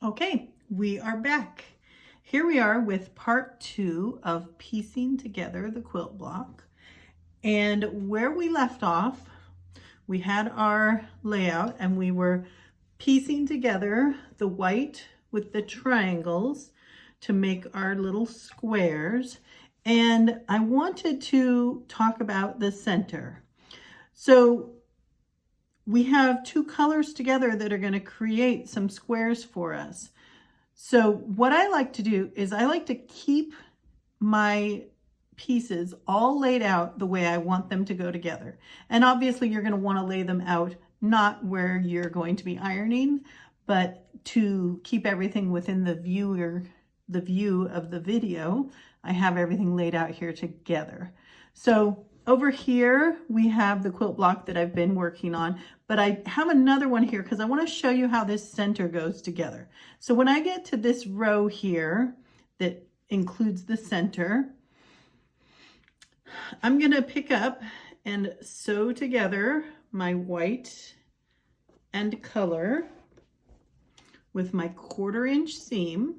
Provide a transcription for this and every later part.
Okay, we are back. Here we are with part 2 of piecing together the quilt block. And where we left off, we had our layout and we were piecing together the white with the triangles to make our little squares. And I wanted to talk about the center. So we have two colors together that are going to create some squares for us. So what I like to do is I like to keep my pieces all laid out the way I want them to go together. And obviously you're going to want to lay them out not where you're going to be ironing, but to keep everything within the view of the video. I have everything laid out here together. So over here, we have the quilt block that I've been working on, but I have another one here because I want to show you how this center goes together. So when I get to this row here that includes the center, I'm going to pick up and sew together my white and color with my 1/4 inch seam.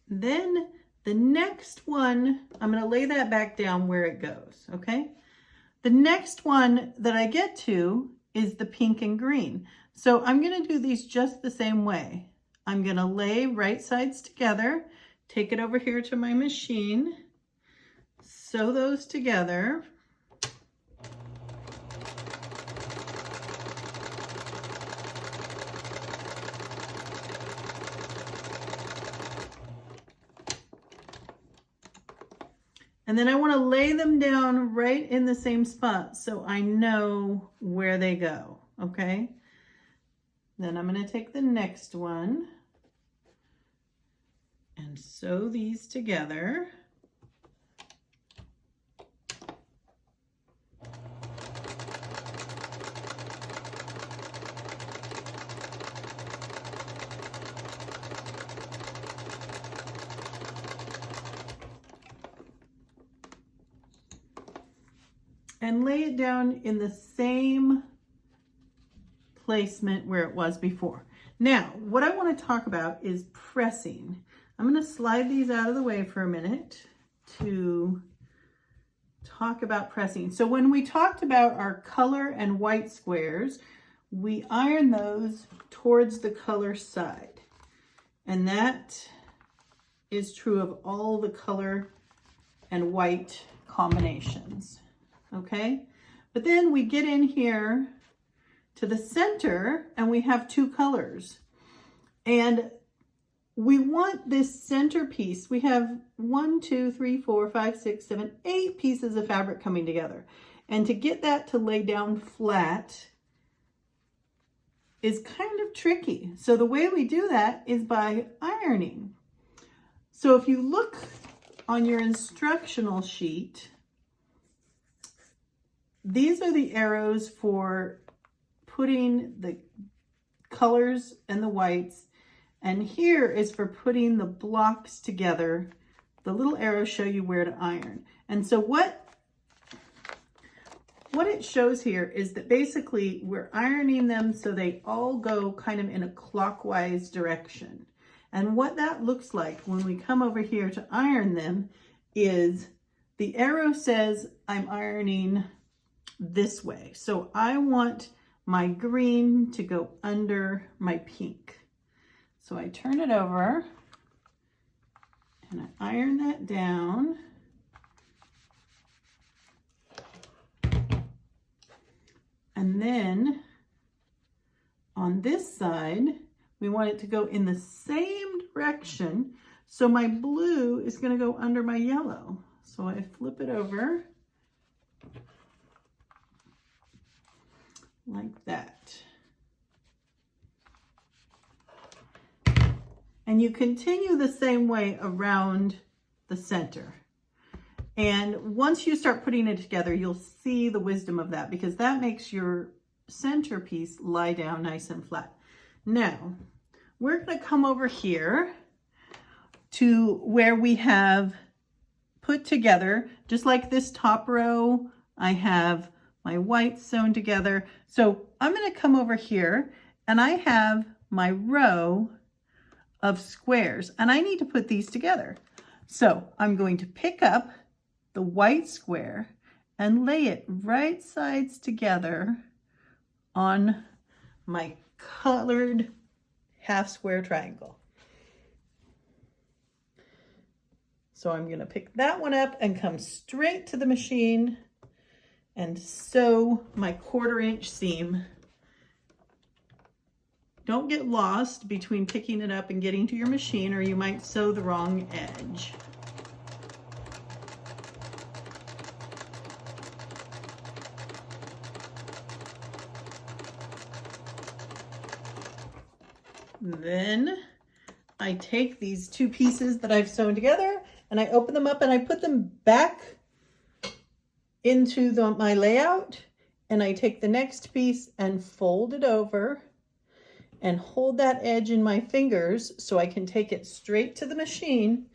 Then the next one, I'm going to lay that back down where it goes, okay? The next one that I get to is the pink and green. So I'm going to do these just the same way. I'm going to lay right sides together, take it over here to my machine, sew those together. And then I want to lay them down right in the same spot so I know where they go, okay? Then I'm going to take the next one and sew these together. And lay it down in the same placement where it was before. Now, what I want to talk about is pressing. I'm going to slide these out of the way for a minute to talk about pressing. So when we talked about our color and white squares, we iron those towards the color side. And that is true of all the color and white combinations. Okay, but then we get in here to the center and we have two colors, and we want this center piece. We have 1, 2, 3, 4, 5, 6, 7, 8 pieces of fabric coming together, and to get that to lay down flat is kind of tricky. So the way we do that is by ironing. So if you look on your instructional sheet, these are the arrows for putting the colors and the whites, and here is for putting the blocks together. The little arrows show you where to iron. And so what it shows here is that basically we're ironing them so they all go kind of in a clockwise direction. And what that looks like when we come over here to iron them is the arrow says I'm ironing this way. So I want my green to go under my pink. So I turn it over and I iron that down. And then on this side, we want it to go in the same direction. So my blue is going to go under my yellow. So I flip it over like that. And you continue the same way around the center. And once you start putting it together, you'll see the wisdom of that, because that makes your centerpiece lie down nice and flat. Now, we're going to come over here to where we have put together, just like this top row, I have my whites sewn together. So I'm going to come over here and I have my row of squares and I need to put these together. So I'm going to pick up the white square and lay it right sides together on my colored half square triangle. So I'm going to pick that one up and come straight to the machine and sew my 1/4 inch seam. Don't get lost between picking it up and getting to your machine, or you might sew the wrong edge. Then I take these 2 pieces that I've sewn together and I open them up and I put them back into my layout, and I take the next piece and fold it over and hold that edge in my fingers so I can take it straight to the machine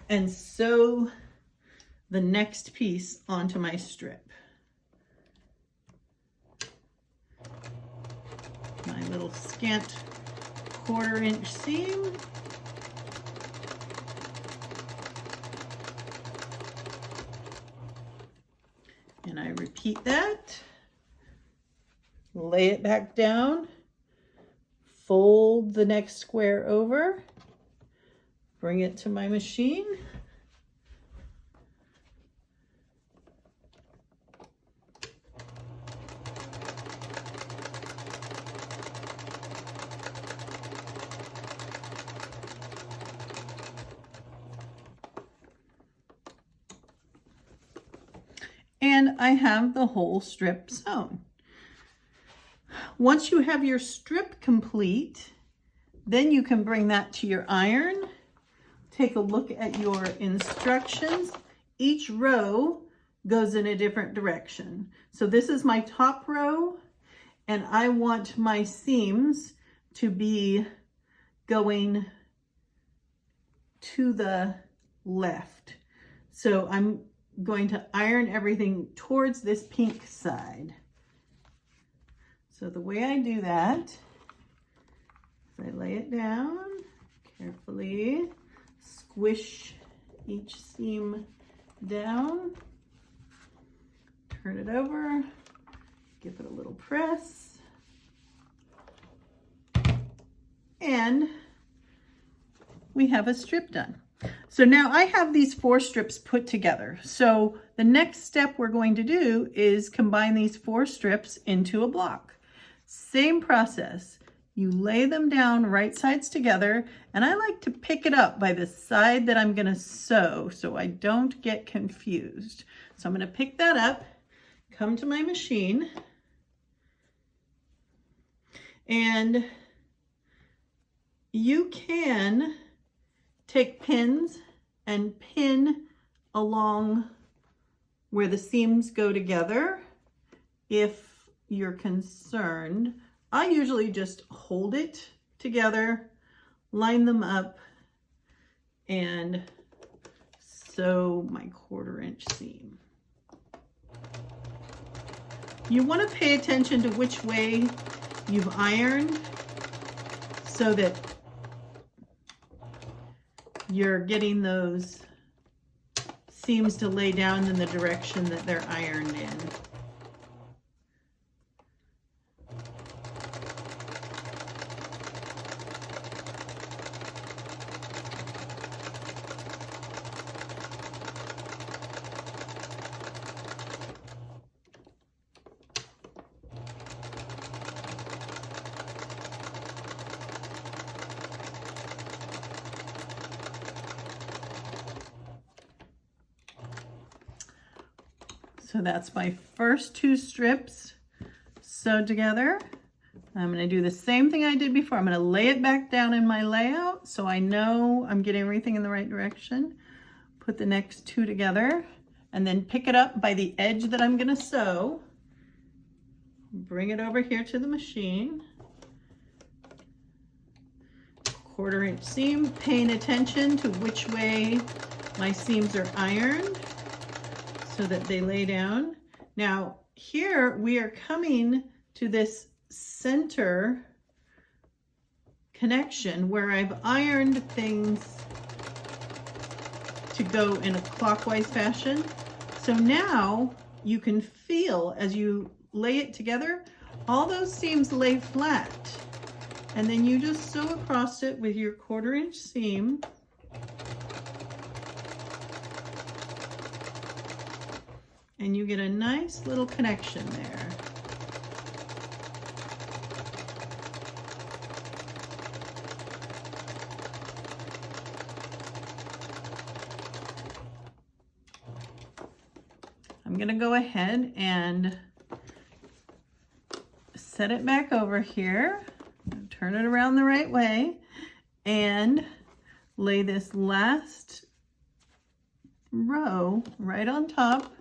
and sew the next piece onto my strip. My little scant 1/4 inch seam. And I repeat that, lay it back down, fold the next square over, bring it to my machine, and I have the whole strip sewn. Once you have your strip complete, then you can bring that to your iron. Take a look at your instructions. Each row goes in a different direction. So this is my top row, and I want my seams to be going to the left. So I'm going to iron everything towards this pink side. So the way I do that is I lay it down carefully, squish each seam down, turn it over, give it a little press, and we have a strip done. So now I have these 4 strips put together. So the next step we're going to do is combine these 4 strips into a block. Same process. You lay them down right sides together, and I like to pick it up by the side that I'm going to sew so I don't get confused. So I'm going to pick that up, come to my machine, and you can take pins and pin along where the seams go together if you're concerned. I usually just hold it together, line them up, and sew my 1/4 inch seam. You want to pay attention to which way you've ironed so that you're getting those seams to lay down in the direction that they're ironed in. So that's my first 2 strips sewed together. I'm going to do the same thing I did before. I'm going to lay it back down in my layout so I know I'm getting everything in the right direction. Put the next 2 together and then pick it up by the edge that I'm going to sew. Bring it over here to the machine. 1/4 inch seam, paying attention to which way my seams are ironed so that they lay down. Now here we are coming to this center connection where I've ironed things to go in a clockwise fashion. So now you can feel as you lay it together, all those seams lay flat. And then you just sew across it with your 1/4 inch seam. And you get a nice little connection there. I'm going to go ahead and set it back over here, turn it around the right way, and lay this last row right on top.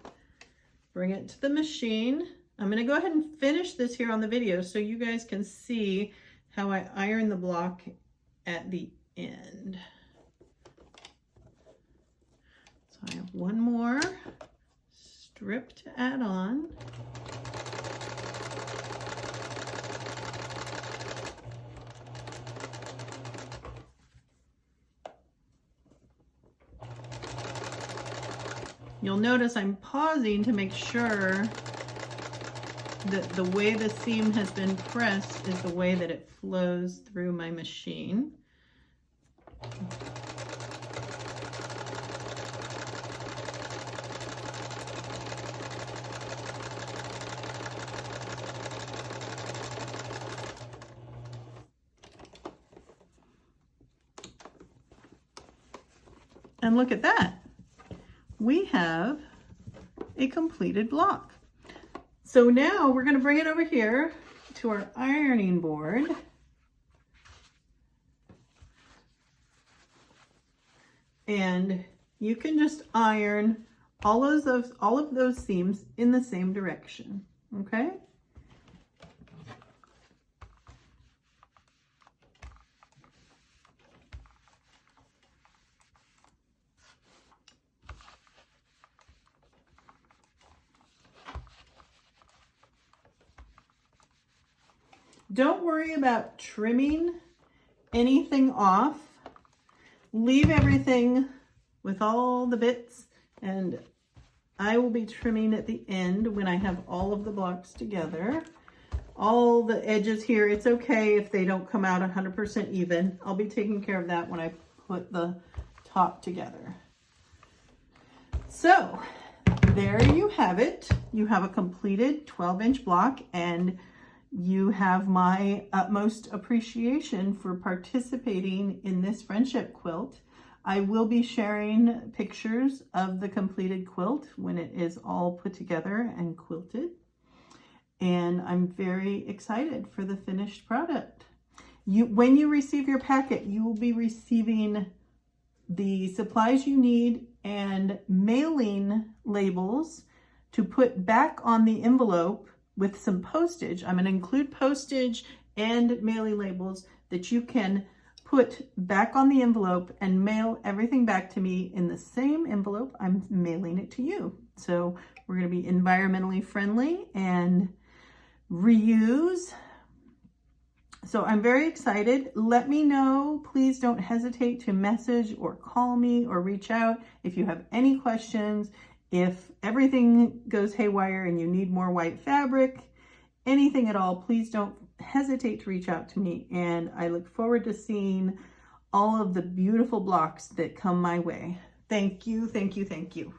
Bring it to the machine. I'm going to go ahead and finish this here on the video so you guys can see how I iron the block at the end. So I have one more strip to add on. You'll notice I'm pausing to make sure that the way the seam has been pressed is the way that it flows through my machine. And look at that. We have a completed block. So now we're going to bring it over here to our ironing board. And you can just iron all of those seams in the same direction, okay? Don't worry about trimming anything off. Leave everything with all the bits, and I will be trimming at the end when I have all of the blocks together. All the edges here, it's okay if they don't come out 100% even. I'll be taking care of that when I put the top together. So there you have it. You have a completed 12-inch block, and you have my utmost appreciation for participating in this friendship quilt. I will be sharing pictures of the completed quilt when it is all put together and quilted. And I'm very excited for the finished product. When you receive your packet, you will be receiving the supplies you need and mailing labels to put back on the envelope with some postage. I'm going to include postage and mailing labels that you can put back on the envelope and mail everything back to me in the same envelope I'm mailing it to you. So we're going to be environmentally friendly and reuse. So I'm very excited. Let me know. Please don't hesitate to message or call me or reach out if you have any questions. If everything goes haywire and you need more white fabric, anything at all, please don't hesitate to reach out to me. And I look forward to seeing all of the beautiful blocks that come my way. Thank you, thank you, thank you.